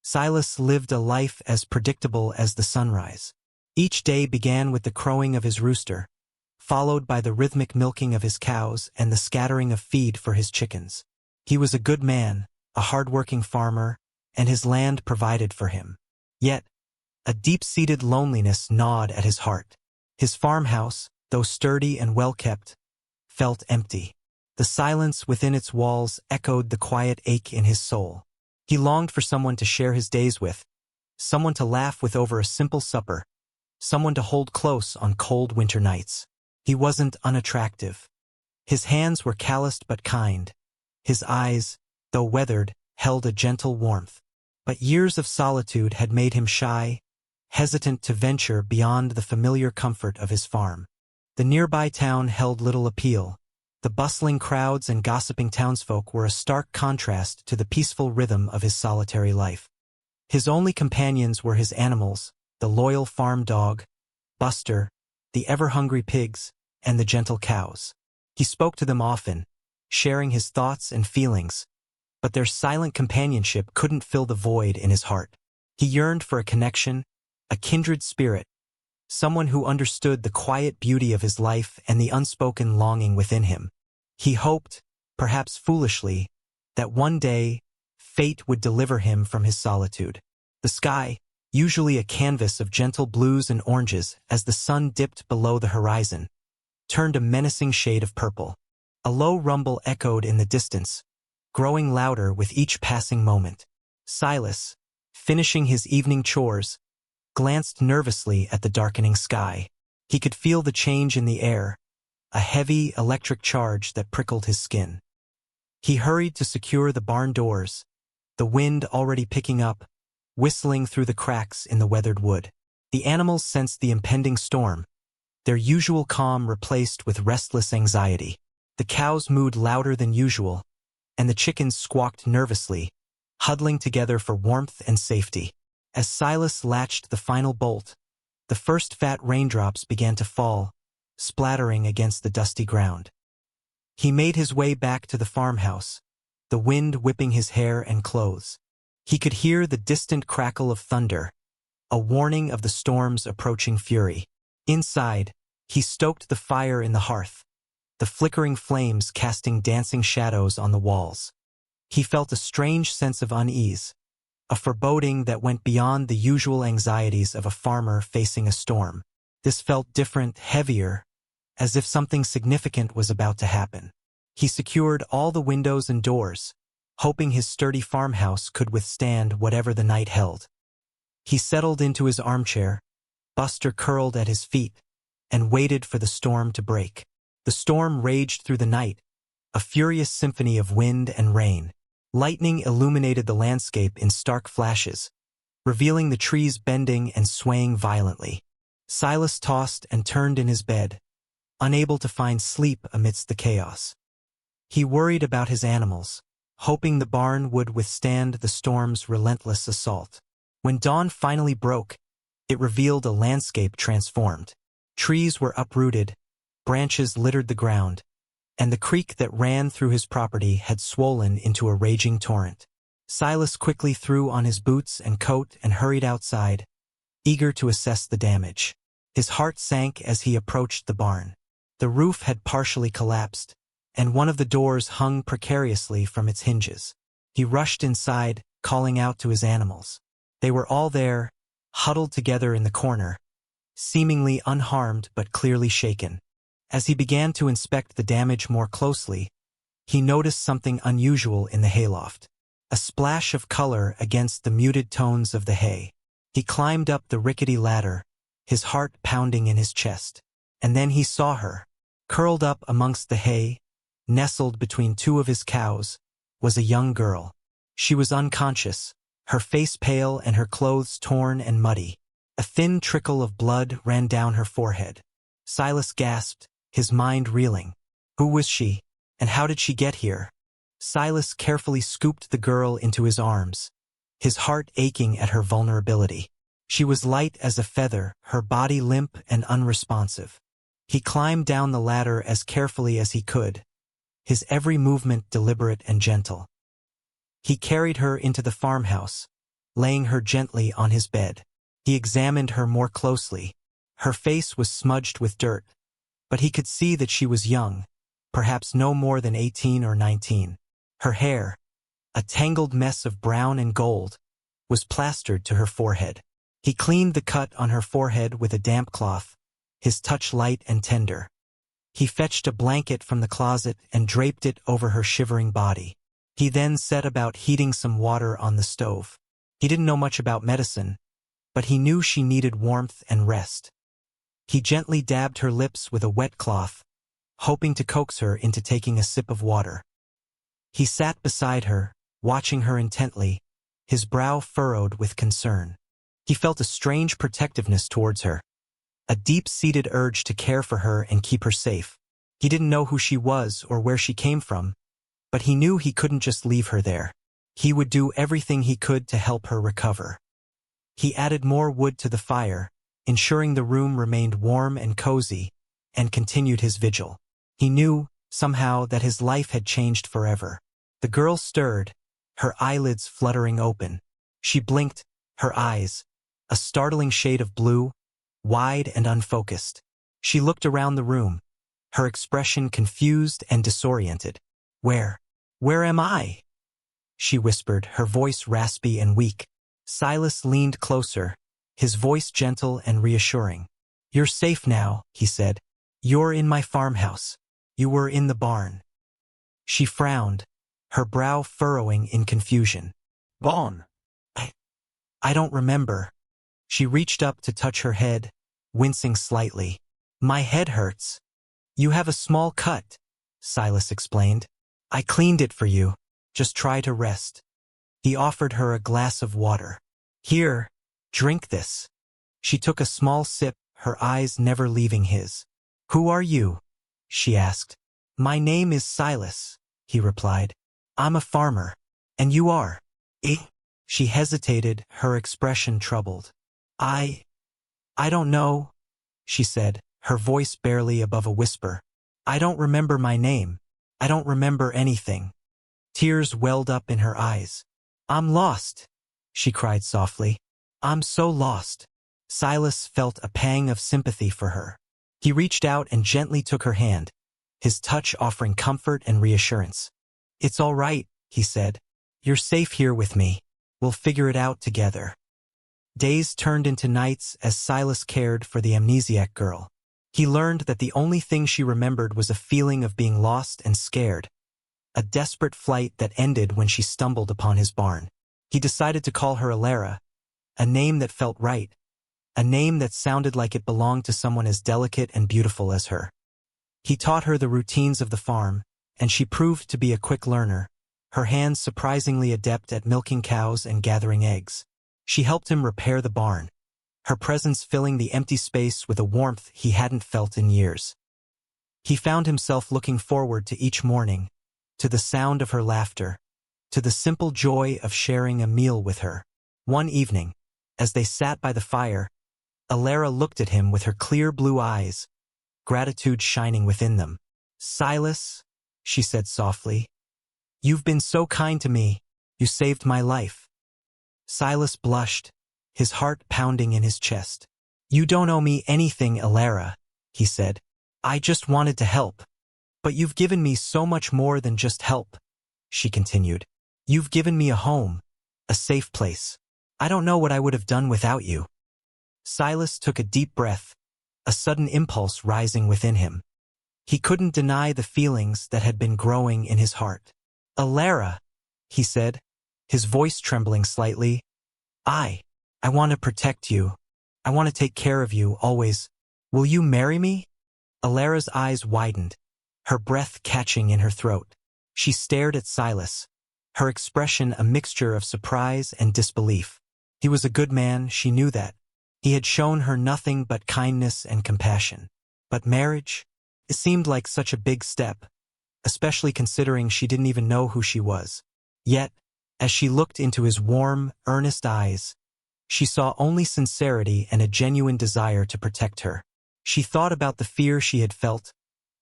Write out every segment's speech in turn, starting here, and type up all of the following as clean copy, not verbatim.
Silas lived a life as predictable as the sunrise. Each day began with the crowing of his rooster, followed by the rhythmic milking of his cows and the scattering of feed for his chickens. He was a good man, a hard-working farmer, and his land provided for him. Yet, a deep-seated loneliness gnawed at his heart. His farmhouse, though sturdy and well-kept, felt empty. The silence within its walls echoed the quiet ache in his soul. He longed for someone to share his days with, someone to laugh with over a simple supper, someone to hold close on cold winter nights. He wasn't unattractive. His hands were calloused but kind. His eyes, though weathered, held a gentle warmth. But years of solitude had made him shy, hesitant to venture beyond the familiar comfort of his farm. The nearby town held little appeal. The bustling crowds and gossiping townsfolk were a stark contrast to the peaceful rhythm of his solitary life. His only companions were his animals, the loyal farm dog, Buster, the ever-hungry pigs, and the gentle cows. He spoke to them often, sharing his thoughts and feelings, but their silent companionship couldn't fill the void in his heart. He yearned for a connection, a kindred spirit, someone who understood the quiet beauty of his life and the unspoken longing within him. He hoped, perhaps foolishly, that one day fate would deliver him from his solitude. The sky, usually a canvas of gentle blues and oranges as the sun dipped below the horizon, turned a menacing shade of purple. A low rumble echoed in the distance, growing louder with each passing moment. Silas, finishing his evening chores, glanced nervously at the darkening sky. He could feel the change in the air, a heavy electric charge that prickled his skin. He hurried to secure the barn doors, the wind already picking up, whistling through the cracks in the weathered wood. The animals sensed the impending storm, their usual calm replaced with restless anxiety. The cows mooed louder than usual, and the chickens squawked nervously, huddling together for warmth and safety. As Silas latched the final bolt, the first fat raindrops began to fall, splattering against the dusty ground. He made his way back to the farmhouse, the wind whipping his hair and clothes. He could hear the distant crackle of thunder, a warning of the storm's approaching fury. Inside, he stoked the fire in the hearth, the flickering flames casting dancing shadows on the walls. He felt a strange sense of unease, a foreboding that went beyond the usual anxieties of a farmer facing a storm. This felt different, heavier, as if something significant was about to happen. He secured all the windows and doors, hoping his sturdy farmhouse could withstand whatever the night held. He settled into his armchair, Buster curled at his feet, and waited for the storm to break. The storm raged through the night, a furious symphony of wind and rain. Lightning illuminated the landscape in stark flashes, revealing the trees bending and swaying violently. Silas tossed and turned in his bed, unable to find sleep amidst the chaos. He worried about his animals, hoping the barn would withstand the storm's relentless assault. When dawn finally broke, it revealed a landscape transformed. Trees were uprooted, branches littered the ground, and the creek that ran through his property had swollen into a raging torrent. Silas quickly threw on his boots and coat and hurried outside, eager to assess the damage. His heart sank as he approached the barn. The roof had partially collapsed, and one of the doors hung precariously from its hinges. He rushed inside, calling out to his animals. They were all there, huddled together in the corner, seemingly unharmed but clearly shaken. As he began to inspect the damage more closely, he noticed something unusual in the hayloft. A splash of color against the muted tones of the hay. He climbed up the rickety ladder, his heart pounding in his chest. And then he saw her. Curled up amongst the hay, nestled between two of his cows, was a young girl. She was unconscious, her face pale and her clothes torn and muddy. A thin trickle of blood ran down her forehead. Silas gasped, his mind reeling. Who was she, and how did she get here? Silas carefully scooped the girl into his arms, his heart aching at her vulnerability. She was light as a feather, her body limp and unresponsive. He climbed down the ladder as carefully as he could, his every movement deliberate and gentle. He carried her into the farmhouse, laying her gently on his bed. He examined her more closely. Her face was smudged with dirt, but he could see that she was young, perhaps no more than 18 or 19. Her hair, a tangled mess of brown and gold, was plastered to her forehead. He cleaned the cut on her forehead with a damp cloth, his touch light and tender. He fetched a blanket from the closet and draped it over her shivering body. He then set about heating some water on the stove. He didn't know much about medicine, but he knew she needed warmth and rest. He gently dabbed her lips with a wet cloth, hoping to coax her into taking a sip of water. He sat beside her, watching her intently, his brow furrowed with concern. He felt a strange protectiveness towards her, a deep-seated urge to care for her and keep her safe. He didn't know who she was or where she came from, but he knew he couldn't just leave her there. He would do everything he could to help her recover. He added more wood to the fire, ensuring the room remained warm and cozy, and continued his vigil. He knew, somehow, that his life had changed forever. The girl stirred, her eyelids fluttering open. She blinked, her eyes, a startling shade of blue, wide and unfocused. She looked around the room, her expression confused and disoriented. Where am I?" she whispered, her voice raspy and weak. Silas leaned closer, his voice gentle and reassuring. "You're safe now," he said. "You're in my farmhouse. You were in the barn." She frowned, her brow furrowing in confusion. "Barn? I don't remember." She reached up to touch her head, wincing slightly. "My head hurts." "You have a small cut," Silas explained. "I cleaned it for you. Just try to rest." He offered her a glass of water. "Here, drink this." She took a small sip, her eyes never leaving his. "Who are you?" she asked. "My name is Silas," he replied. "I'm a farmer. And you are?" She hesitated, her expression troubled. I don't know," she said, her voice barely above a whisper. "I don't remember my name. I don't remember anything." Tears welled up in her eyes. "I'm lost," she cried softly. "I'm so lost." Silas felt a pang of sympathy for her. He reached out and gently took her hand, his touch offering comfort and reassurance. "It's all right," he said. "You're safe here with me. We'll figure it out together." Days turned into nights as Silas cared for the amnesiac girl. He learned that the only thing she remembered was a feeling of being lost and scared, a desperate flight that ended when she stumbled upon his barn. He decided to call her Alara, a name that felt right, a name that sounded like it belonged to someone as delicate and beautiful as her. He taught her the routines of the farm, and she proved to be a quick learner, her hands surprisingly adept at milking cows and gathering eggs. She helped him repair the barn, her presence filling the empty space with a warmth he hadn't felt in years. He found himself looking forward to each morning, to the sound of her laughter, to the simple joy of sharing a meal with her. One evening, as they sat by the fire, Alara looked at him with her clear blue eyes, gratitude shining within them. "Silas," she said softly, "you've been so kind to me. You saved my life." Silas blushed, his heart pounding in his chest. "You don't owe me anything, Alara," he said. "I just wanted to help." "But you've given me so much more than just help," she continued. "You've given me a home, a safe place. I don't know what I would have done without you." Silas took a deep breath, a sudden impulse rising within him. He couldn't deny the feelings that had been growing in his heart. "Alara," he said, his voice trembling slightly, I want to protect you. I want to take care of you, always. Will you marry me?" Alara's eyes widened, her breath catching in her throat. She stared at Silas, her expression a mixture of surprise and disbelief. He was a good man, she knew that. He had shown her nothing but kindness and compassion. But marriage? It seemed like such a big step, especially considering she didn't even know who she was. Yet, as she looked into his warm, earnest eyes, she saw only sincerity and a genuine desire to protect her. She thought about the fear she had felt,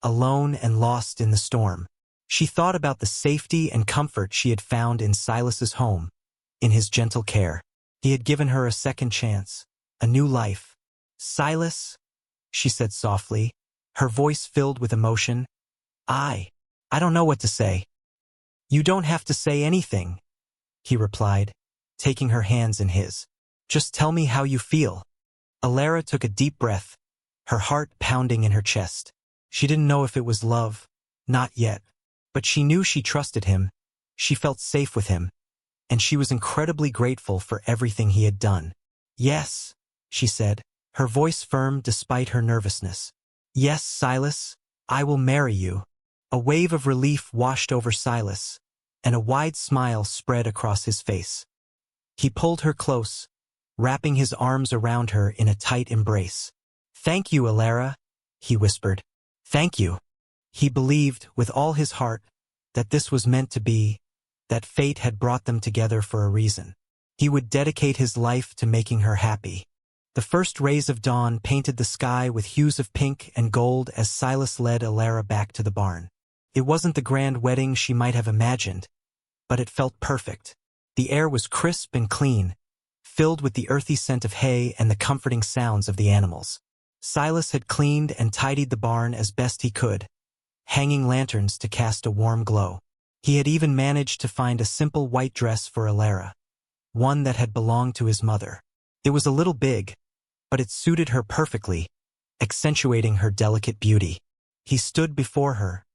alone and lost in the storm. She thought about the safety and comfort she had found in Silas's home, in his gentle care. He had given her a second chance, a new life. "Silas," she said softly, her voice filled with emotion. I don't know what to say." "You don't have to say anything," he replied, taking her hands in his. "Just tell me how you feel." Alara took a deep breath, her heart pounding in her chest. She didn't know if it was love, not yet, but she knew she trusted him, she felt safe with him, and she was incredibly grateful for everything he had done. "Yes," she said, her voice firm despite her nervousness. "Yes, Silas, I will marry you." A wave of relief washed over Silas, and a wide smile spread across his face. He pulled her close, wrapping his arms around her in a tight embrace. "Thank you, Alara," he whispered. "Thank you." He believed, with all his heart, that this was meant to be, that fate had brought them together for a reason. He would dedicate his life to making her happy. The first rays of dawn painted the sky with hues of pink and gold as Silas led Alara back to the barn. It wasn't the grand wedding she might have imagined, but it felt perfect. The air was crisp and clean, filled with the earthy scent of hay and the comforting sounds of the animals. Silas had cleaned and tidied the barn as best he could, hanging lanterns to cast a warm glow. He had even managed to find a simple white dress for Alara, one that had belonged to his mother. It was a little big, but it suited her perfectly, accentuating her delicate beauty. He stood before her,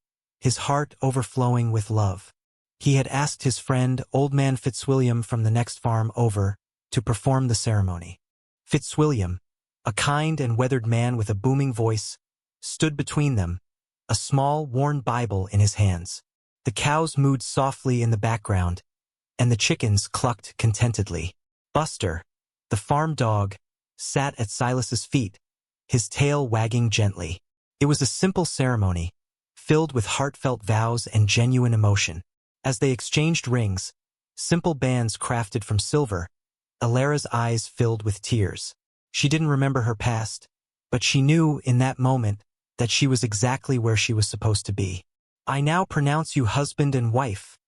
his heart overflowing with love. He had asked his friend, Old Man Fitzwilliam from the next farm over, to perform the ceremony. Fitzwilliam, a kind and weathered man with a booming voice, stood between them, a small, worn Bible in his hands. The cows mooed softly in the background, and the chickens clucked contentedly. Buster, the farm dog, sat at Silas's feet, his tail wagging gently. It was a simple ceremony, filled with heartfelt vows and genuine emotion. As they exchanged rings, simple bands crafted from silver, Alara's eyes filled with tears. She didn't remember her past, but she knew in that moment that she was exactly where she was supposed to be. "I now pronounce you husband and wife,"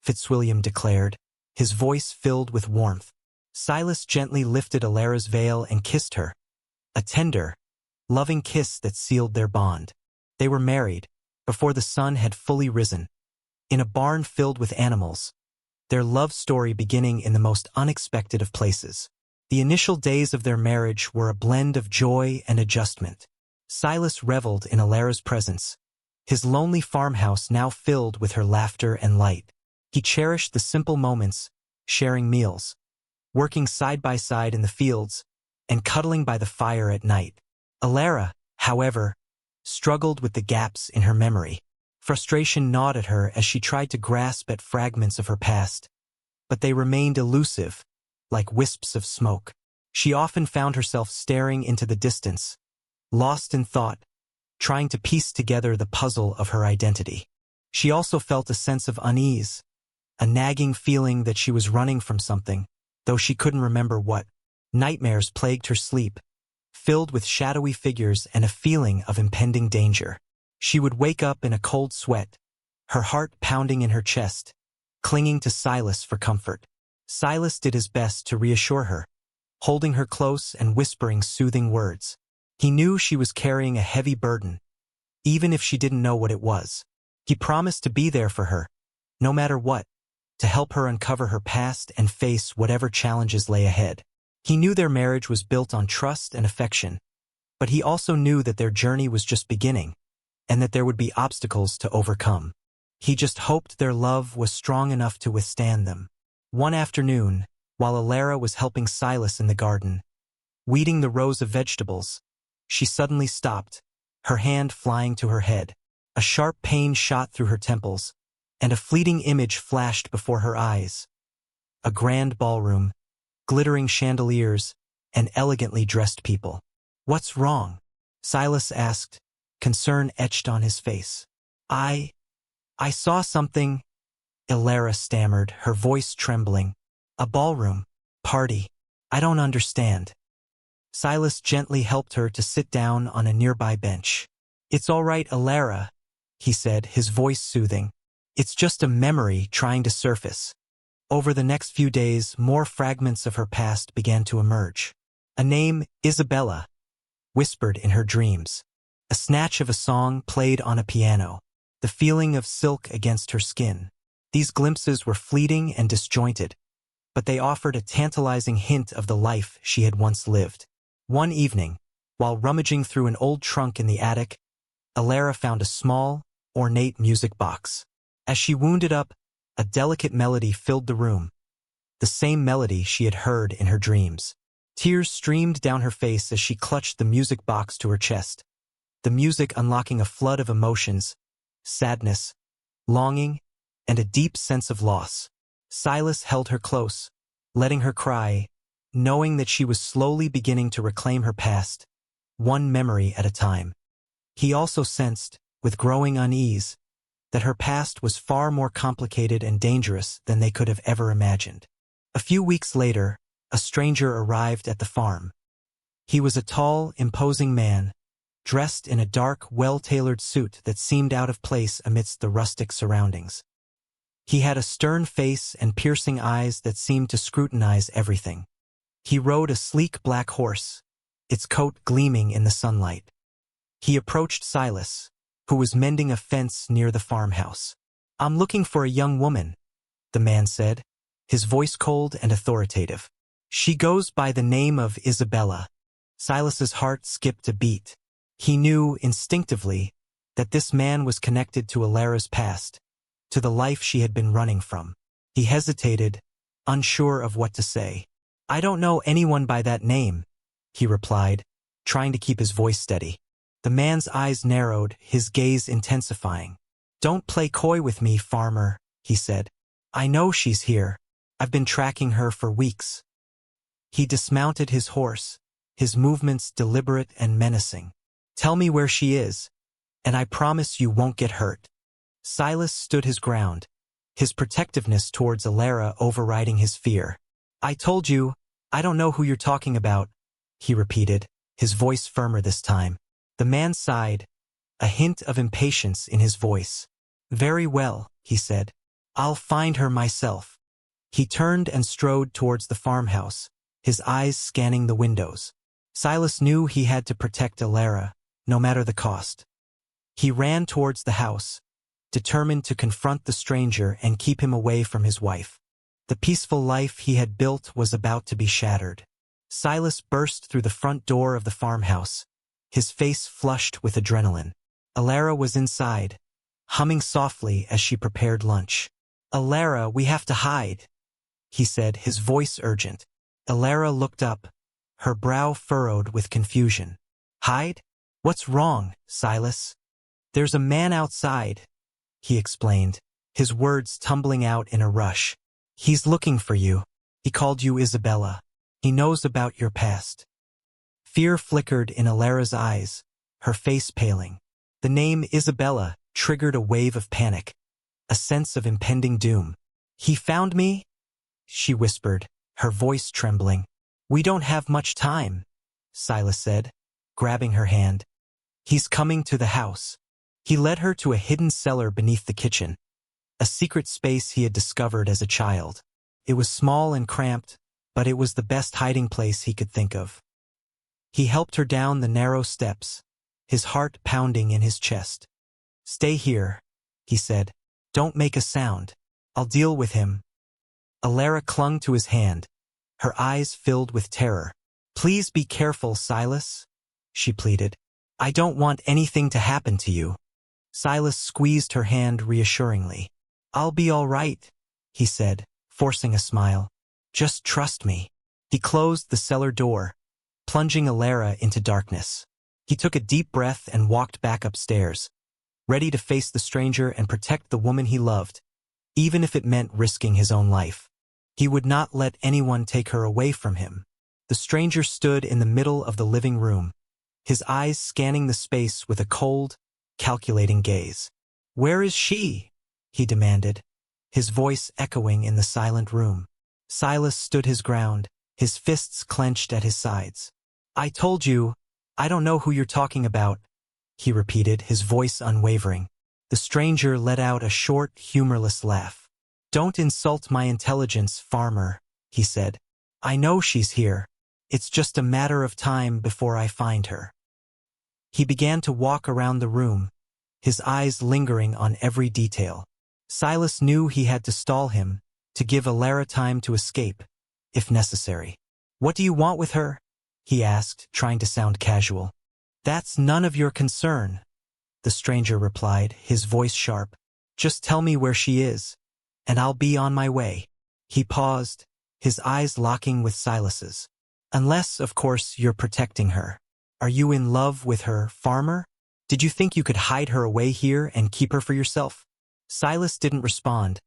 Fitzwilliam declared, his voice filled with warmth. Silas gently lifted Alara's veil and kissed her, a tender, loving kiss that sealed their bond. They were married, before the sun had fully risen, in a barn filled with animals, their love story beginning in the most unexpected of places. The initial days of their marriage were a blend of joy and adjustment. Silas reveled in Alara's presence, his lonely farmhouse now filled with her laughter and light. He cherished the simple moments, sharing meals, working side by side in the fields, and cuddling by the fire at night. Alara, however, struggled with the gaps in her memory. Frustration gnawed at her as she tried to grasp at fragments of her past, but they remained elusive, like wisps of smoke. She often found herself staring into the distance, lost in thought, trying to piece together the puzzle of her identity. She also felt a sense of unease, a nagging feeling that she was running from something, though she couldn't remember what. Nightmares plagued her sleep, filled with shadowy figures and a feeling of impending danger. She would wake up in a cold sweat, her heart pounding in her chest, clinging to Silas for comfort. Silas did his best to reassure her, holding her close and whispering soothing words. He knew she was carrying a heavy burden, even if she didn't know what it was. He promised to be there for her, no matter what, to help her uncover her past and face whatever challenges lay ahead. He knew their marriage was built on trust and affection, but he also knew that their journey was just beginning, and that there would be obstacles to overcome. He just hoped their love was strong enough to withstand them. One afternoon, while Alara was helping Silas in the garden, weeding the rows of vegetables, she suddenly stopped, her hand flying to her head. A sharp pain shot through her temples, and a fleeting image flashed before her eyes. A grand ballroom, glittering chandeliers, and elegantly dressed people. "What's wrong?" Silas asked, concern etched on his face. I saw something," Alara stammered, her voice trembling. "A ballroom party. I don't understand." Silas gently helped her to sit down on a nearby bench. "It's all right, Alara," he said, his voice soothing. "It's just a memory trying to surface. Over the next few days, more fragments of her past began to emerge. A name, Isabella, whispered in her dreams. A snatch of a song played on a piano. The feeling of silk against her skin. These glimpses were fleeting and disjointed, but they offered a tantalizing hint of the life she had once lived. One evening, while rummaging through an old trunk in the attic, Alara found a small, ornate music box. As she wound it up, a delicate melody filled the room, the same melody she had heard in her dreams. Tears streamed down her face as she clutched the music box to her chest, the music unlocking a flood of emotions, sadness, longing, and a deep sense of loss. Silas held her close, letting her cry, knowing that she was slowly beginning to reclaim her past, one memory at a time. He also sensed, with growing unease, that her past was far more complicated and dangerous than they could have ever imagined. A few weeks later, a stranger arrived at the farm. He was a tall, imposing man, dressed in a dark, well-tailored suit that seemed out of place amidst the rustic surroundings. He had a stern face and piercing eyes that seemed to scrutinize everything. He rode a sleek black horse, its coat gleaming in the sunlight. He approached Silas, who was mending a fence near the farmhouse. "I'm looking for a young woman," the man said, his voice cold and authoritative. "She goes by the name of Isabella." Silas's heart skipped a beat. He knew, instinctively, that this man was connected to Alara's past, to the life she had been running from. He hesitated, unsure of what to say. "I don't know anyone by that name," he replied, trying to keep his voice steady. The man's eyes narrowed, his gaze intensifying. "Don't play coy with me, farmer," he said. "I know she's here. I've been tracking her for weeks." He dismounted his horse, his movements deliberate and menacing. "Tell me where she is, and I promise you won't get hurt." Silas stood his ground, his protectiveness towards Alara overriding his fear. "I told you, I don't know who you're talking about," he repeated, his voice firmer this time. The man sighed, a hint of impatience in his voice. "Very well," he said. "I'll find her myself." He turned and strode towards the farmhouse, his eyes scanning the windows. Silas knew he had to protect Alara, no matter the cost. He ran towards the house, determined to confront the stranger and keep him away from his wife. The peaceful life he had built was about to be shattered. Silas burst through the front door of the farmhouse, his face flushed with adrenaline. Alara was inside, humming softly as she prepared lunch. "Alara, we have to hide," he said, his voice urgent. Alara looked up, her brow furrowed with confusion. "Hide? What's wrong, Silas?" "There's a man outside," he explained, his words tumbling out in a rush. "He's looking for you. He called you Isabella. He knows about your past." Fear flickered in Alara's eyes, her face paling. The name Isabella triggered a wave of panic, a sense of impending doom. "He found me?" she whispered, her voice trembling. "We don't have much time," Silas said, grabbing her hand. "He's coming to the house." He led her to a hidden cellar beneath the kitchen, a secret space he had discovered as a child. It was small and cramped, but it was the best hiding place he could think of. He helped her down the narrow steps, his heart pounding in his chest. "Stay here," he said. "Don't make a sound. I'll deal with him." Alara clung to his hand, her eyes filled with terror. "Please be careful, Silas," she pleaded. "I don't want anything to happen to you." Silas squeezed her hand reassuringly. "I'll be all right," he said, forcing a smile. "Just trust me." He closed the cellar door, plunging Alara into darkness. He took a deep breath and walked back upstairs, ready to face the stranger and protect the woman he loved, even if it meant risking his own life. He would not let anyone take her away from him. The stranger stood in the middle of the living room, his eyes scanning the space with a cold, calculating gaze. "Where is she?" he demanded, his voice echoing in the silent room. Silas stood his ground, his fists clenched at his sides. "I told you, I don't know who you're talking about," he repeated, his voice unwavering. The stranger let out a short, humorless laugh. "Don't insult my intelligence, farmer," he said. "I know she's here. It's just a matter of time before I find her." He began to walk around the room, his eyes lingering on every detail. Silas knew he had to stall him, to give Alara time to escape, if necessary. "What do you want with her?" he asked, trying to sound casual. "That's none of your concern," the stranger replied, his voice sharp. "Just tell me where she is, and I'll be on my way." He paused, his eyes locking with Silas's. "Unless, of course, you're protecting her. Are you in love with her, farmer? Did you think you could hide her away here and keep her for yourself?" Silas didn't respond,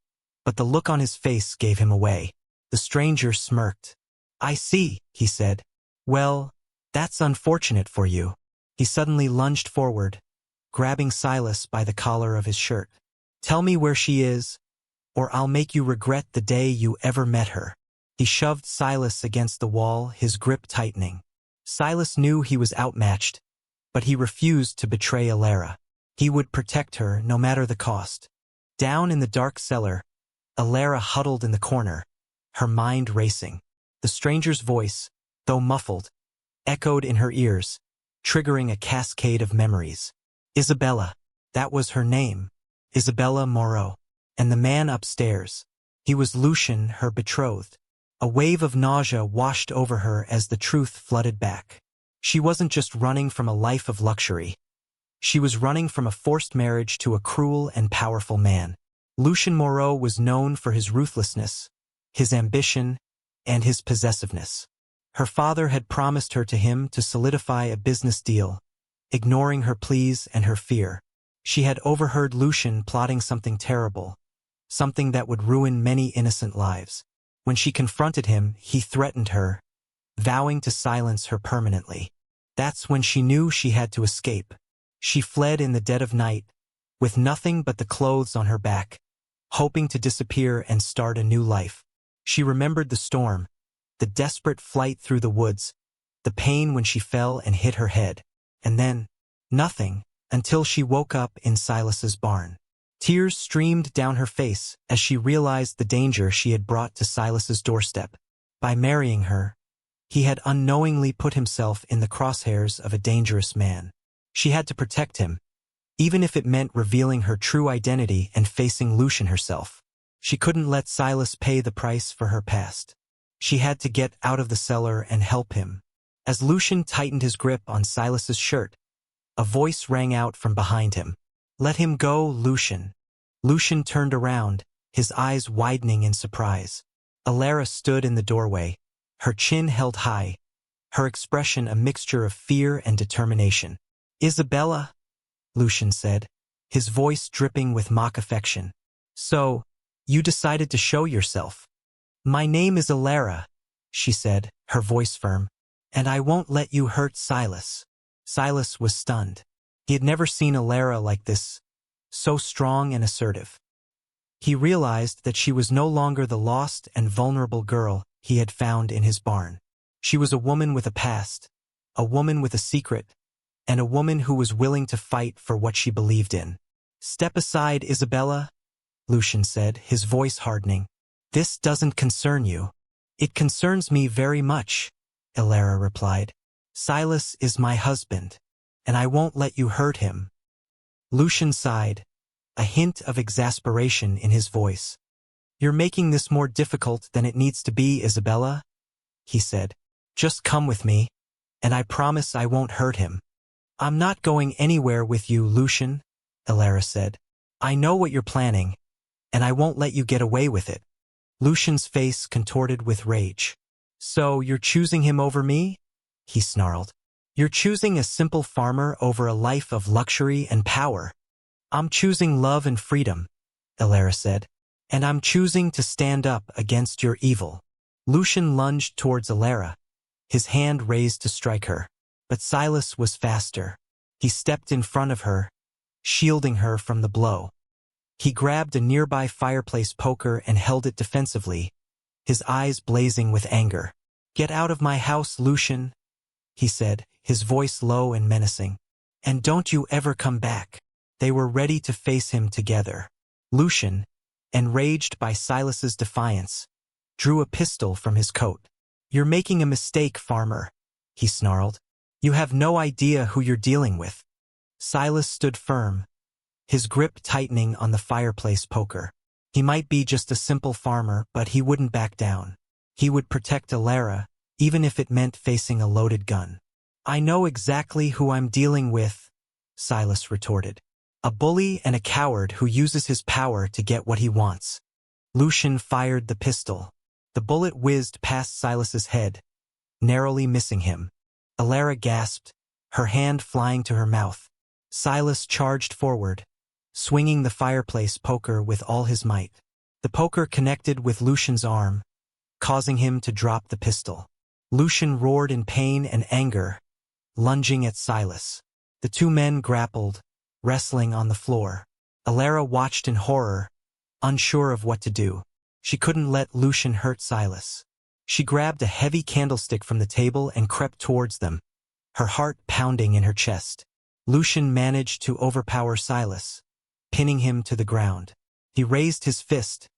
but the look on his face gave him away. The stranger smirked. "I see," he said. "Well, that's unfortunate for you." He suddenly lunged forward, grabbing Silas by the collar of his shirt. "Tell me where she is, or I'll make you regret the day you ever met her." He shoved Silas against the wall, his grip tightening. Silas knew he was outmatched, but he refused to betray Alara. He would protect her no matter the cost. Down in the dark cellar, Alara huddled in the corner, her mind racing. The stranger's voice, though muffled, echoed in her ears, triggering a cascade of memories. Isabella, that was her name. Isabella Moreau. And the man upstairs, he was Lucian, her betrothed. A wave of nausea washed over her as the truth flooded back. She wasn't just running from a life of luxury. She was running from a forced marriage to a cruel and powerful man. Lucian Moreau was known for his ruthlessness, his ambition, and his possessiveness. Her father had promised her to him to solidify a business deal, ignoring her pleas and her fear. She had overheard Lucian plotting something terrible, something that would ruin many innocent lives. When she confronted him, he threatened her, vowing to silence her permanently. That's when she knew she had to escape. She fled in the dead of night, with nothing but the clothes on her back, hoping to disappear and start a new life. She remembered the storm, the desperate flight through the woods, the pain when she fell and hit her head, and then, nothing, until she woke up in Silas's barn. Tears streamed down her face as she realized the danger she had brought to Silas's doorstep. By marrying her, he had unknowingly put himself in the crosshairs of a dangerous man. She had to protect him, even if it meant revealing her true identity and facing Lucian herself. She couldn't let Silas pay the price for her past. She had to get out of the cellar and help him. As Lucian tightened his grip on Silas's shirt, a voice rang out from behind him. "Let him go, Lucian." Lucian turned around, his eyes widening in surprise. Alara stood in the doorway, her chin held high, her expression a mixture of fear and determination. "Isabella," Lucian said, his voice dripping with mock affection. "So, you decided to show yourself." "My name is Alara," she said, her voice firm, "and I won't let you hurt Silas." Silas was stunned. He had never seen Alara like this, so strong and assertive. He realized that she was no longer the lost and vulnerable girl he had found in his barn. She was a woman with a past, a woman with a secret, and a woman who was willing to fight for what she believed in. "Step aside, Isabella," Lucian said, his voice hardening. "This doesn't concern you." "It concerns me very much," Alara replied. "Silas is my husband, and I won't let you hurt him." Lucian sighed, a hint of exasperation in his voice. "You're making this more difficult than it needs to be, Isabella," he said. "Just come with me, and I promise I won't hurt him." "I'm not going anywhere with you, Lucian," Alara said. "I know what you're planning, and I won't let you get away with it." Lucian's face contorted with rage. "So you're choosing him over me?" he snarled. "You're choosing a simple farmer over a life of luxury and power." "I'm choosing love and freedom," Alara said. "And I'm choosing to stand up against your evil." Lucian lunged towards Alara, his hand raised to strike her. But Silas was faster. He stepped in front of her, shielding her from the blow. He grabbed a nearby fireplace poker and held it defensively, his eyes blazing with anger. "Get out of my house, Lucian," he said, his voice low and menacing. "And don't you ever come back." They were ready to face him together. Lucian, enraged by Silas's defiance, drew a pistol from his coat. "You're making a mistake, farmer," he snarled. "You have no idea who you're dealing with." Silas stood firm, his grip tightening on the fireplace poker. He might be just a simple farmer, but he wouldn't back down. He would protect Alara, even if it meant facing a loaded gun. "I know exactly who I'm dealing with," Silas retorted. "A bully and a coward who uses his power to get what he wants." Lucian fired the pistol. The bullet whizzed past Silas's head, narrowly missing him. Alara gasped, her hand flying to her mouth. Silas charged forward, swinging the fireplace poker with all his might. The poker connected with Lucian's arm, causing him to drop the pistol. Lucian roared in pain and anger, lunging at Silas. The two men grappled, wrestling on the floor. Alara watched in horror, unsure of what to do. She couldn't let Lucian hurt Silas. She grabbed a heavy candlestick from the table and crept towards them, her heart pounding in her chest. Lucian managed to overpower Silas, pinning him to the ground. He raised his fist,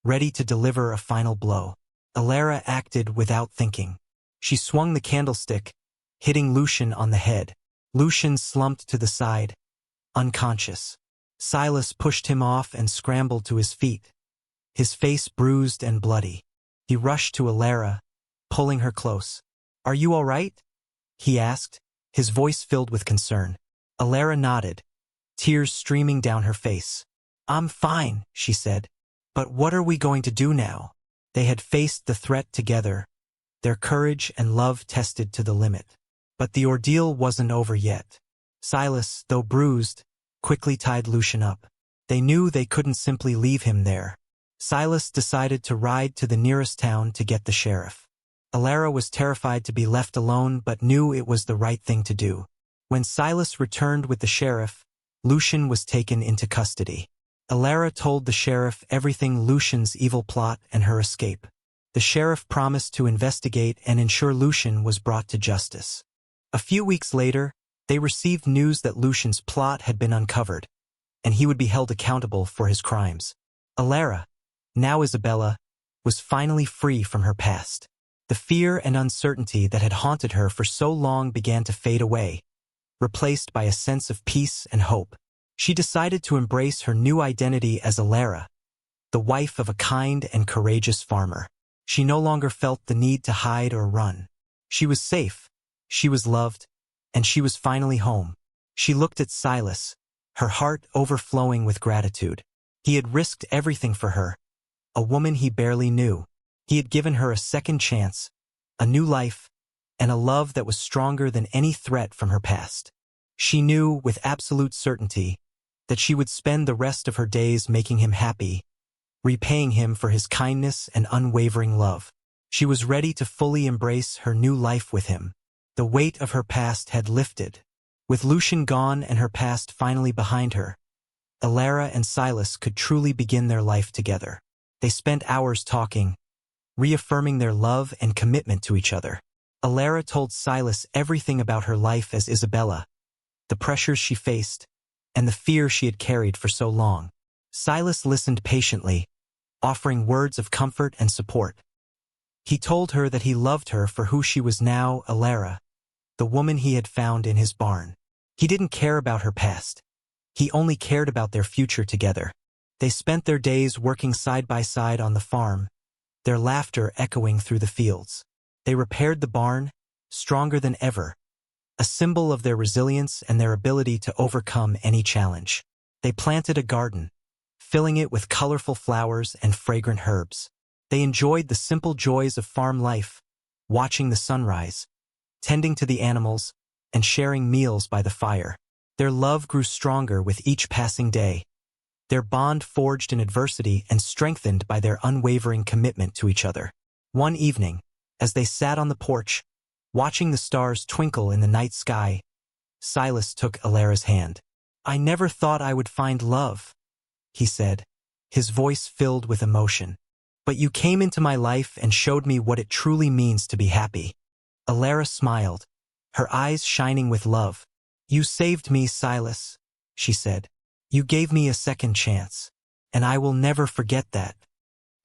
ready to deliver a final blow. Alara acted without thinking. She swung the candlestick, hitting Lucian on the head. Lucian slumped to the side, unconscious. Silas pushed him off and scrambled to his feet, his face bruised and bloody. He rushed to Alara, pulling her close. "Are you all right?" he asked, his voice filled with concern. Alara nodded, tears streaming down her face. "I'm fine," she said. "But what are we going to do now?" They had faced the threat together, their courage and love tested to the limit. But the ordeal wasn't over yet. Silas, though bruised, quickly tied Lucian up. They knew they couldn't simply leave him there. Silas decided to ride to the nearest town to get the sheriff. Alara was terrified to be left alone but knew it was the right thing to do. When Silas returned with the sheriff, Lucian was taken into custody. Alara told the sheriff everything: Lucian's evil plot and her escape. The sheriff promised to investigate and ensure Lucian was brought to justice. A few weeks later, they received news that Lucian's plot had been uncovered, and he would be held accountable for his crimes. Alara, now Isabella, was finally free from her past. The fear and uncertainty that had haunted her for so long began to fade away, replaced by a sense of peace and hope. She decided to embrace her new identity as Alara, the wife of a kind and courageous farmer. She no longer felt the need to hide or run. She was safe, she was loved, and she was finally home. She looked at Silas, her heart overflowing with gratitude. He had risked everything for her, a woman he barely knew. He had given her a second chance, a new life, and a love that was stronger than any threat from her past. She knew with absolute certainty that she would spend the rest of her days making him happy, repaying him for his kindness and unwavering love. She was ready to fully embrace her new life with him. The weight of her past had lifted. With Lucian gone and her past finally behind her, Alara and Silas could truly begin their life together. They spent hours talking, reaffirming their love and commitment to each other. Alara told Silas everything about her life as Isabella, the pressures she faced, and the fear she had carried for so long. Silas listened patiently, offering words of comfort and support. He told her that he loved her for who she was now, Alara, the woman he had found in his barn. He didn't care about her past. He only cared about their future together. They spent their days working side by side on the farm, their laughter echoing through the fields. They repaired the barn, stronger than ever, a symbol of their resilience and their ability to overcome any challenge. They planted a garden, filling it with colorful flowers and fragrant herbs. They enjoyed the simple joys of farm life, watching the sunrise, tending to the animals, and sharing meals by the fire. Their love grew stronger with each passing day, their bond forged in adversity and strengthened by their unwavering commitment to each other. One evening, as they sat on the porch, watching the stars twinkle in the night sky, Silas took Alara's hand. "I never thought I would find love," he said, his voice filled with emotion. "But you came into my life and showed me what it truly means to be happy." Alara smiled, her eyes shining with love. "You saved me, Silas," she said. "You gave me a second chance." and I will never forget that.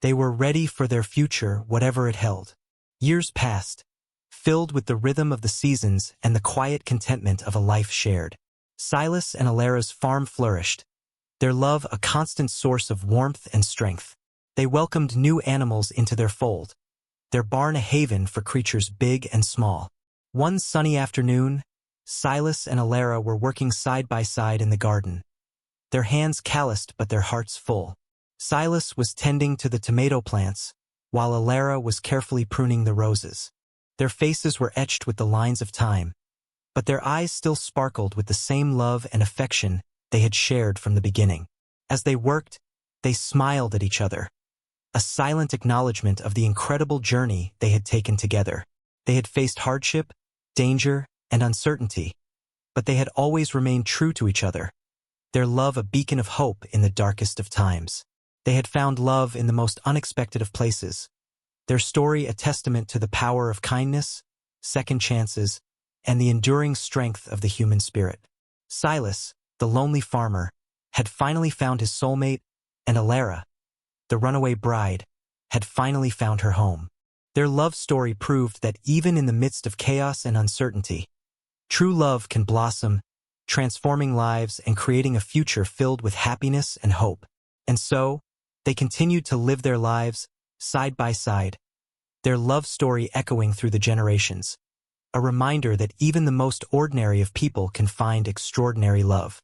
They were ready for their future, whatever it held. Years passed, filled with the rhythm of the seasons and the quiet contentment of a life shared. Silas and Alara's farm flourished, their love a constant source of warmth and strength. They welcomed new animals into their fold, their barn a haven for creatures big and small. One sunny afternoon, Silas and Alara were working side by side in the garden, their hands calloused but their hearts full. Silas was tending to the tomato plants, while Alara was carefully pruning the roses. Their faces were etched with the lines of time, but their eyes still sparkled with the same love and affection they had shared from the beginning. As they worked, they smiled at each other, a silent acknowledgement of the incredible journey they had taken together. They had faced hardship, danger, and uncertainty, but they had always remained true to each other, their love a beacon of hope in the darkest of times. They had found love in the most unexpected of places, their story a testament to the power of kindness, second chances, and the enduring strength of the human spirit. Silas, the lonely farmer, had finally found his soulmate, and Alara, the runaway bride, had finally found her home. Their love story proved that even in the midst of chaos and uncertainty, true love can blossom, transforming lives and creating a future filled with happiness and hope. And so, they continued to live their lives, side by side, their love story echoing through the generations, a reminder that even the most ordinary of people can find extraordinary love.